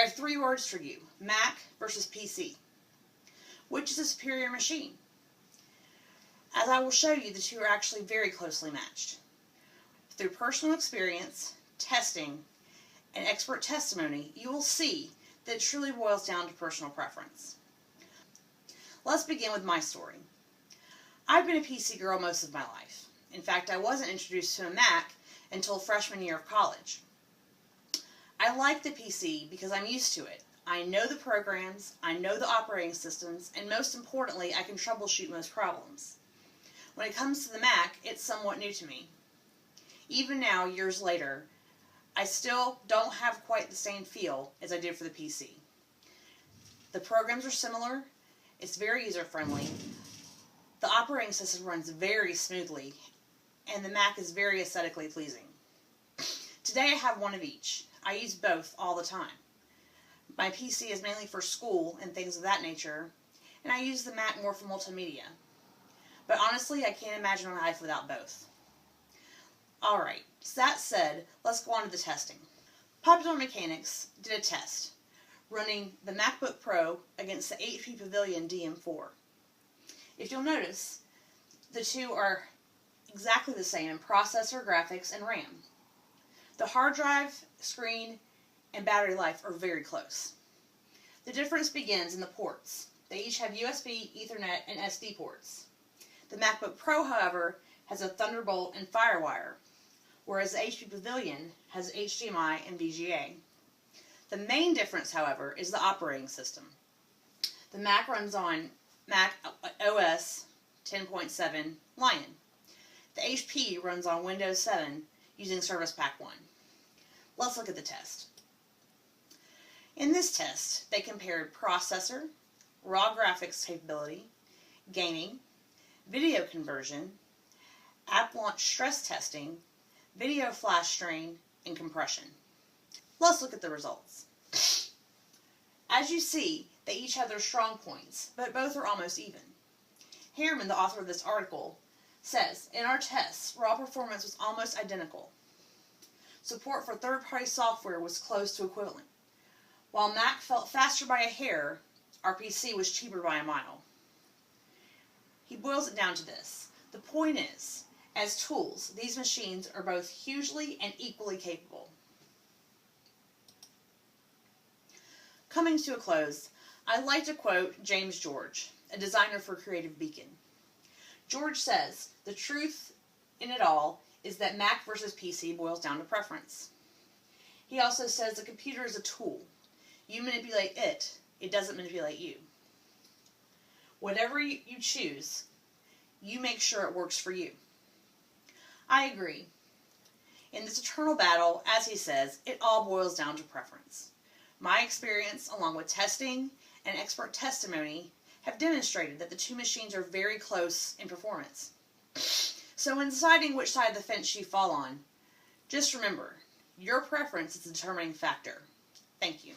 have three words for you: Mac versus PC. Which is a superior machine? As I will show you, the two are actually very closely matched. Through personal experience, testing, and expert testimony, you will see that it truly boils down to personal preference. Let's begin with my story. I've been a PC girl most of my life. In fact, I wasn't introduced to a Mac until freshman year of college. I like the PC because I'm used to it. I know the programs, I know the operating systems, and most importantly, I can troubleshoot most problems. When it comes to the Mac, it's somewhat new to me. Even now, years later, I still don't have quite the same feel as I did for the PC. The programs are similar, it's very user-friendly, the operating system runs very smoothly, and the Mac is very aesthetically pleasing. Today I have one of each. I use both all the time. My PC is mainly for school and things of that nature, and I use the Mac more for multimedia. But honestly, I can't imagine my life without both. Alright, so that said, let's go on to the testing. Popular Mechanics did a test, running the MacBook Pro against the HP Pavilion DM4. If you'll notice, the two are exactly the same in processor, graphics, and RAM. The hard drive, screen, and battery life are very close. The difference begins in the ports. They each have USB, Ethernet, and SD ports. The MacBook Pro, however, has a Thunderbolt and FireWire, whereas the HP Pavilion has HDMI and VGA. The main difference, however, is the operating system. The Mac runs on Mac OS 10.7 Lion. The HP runs on Windows 7 using Service Pack 1. Let's look at the test. In this test, they compared processor, raw graphics capability, gaming, video conversion, app launch stress testing, video flash strain, and compression. Let's look at the results. As you see, they each have their strong points, but both are almost even. Harriman, the author of this article, says, in our tests, raw performance was almost identical. Support for third-party software was close to equivalent. While Mac felt faster by a hair, our PC was cheaper by a mile. He boils it down to this. The point is, as tools, these machines are both hugely and equally capable. Coming to a close, I'd like to quote James George, a designer for Creative Beacon. George says, the truth in it all is that Mac versus PC boils down to preference. He also says the computer is a tool. You manipulate it, it doesn't manipulate you. Whatever you choose, you make sure it works for you. I agree. In this eternal battle, as he says, it all boils down to preference. My experience, along with testing and expert testimony, have demonstrated that the two machines are very close in performance. So when deciding which side of the fence you fall on, just remember, your preference is the determining factor. Thank you.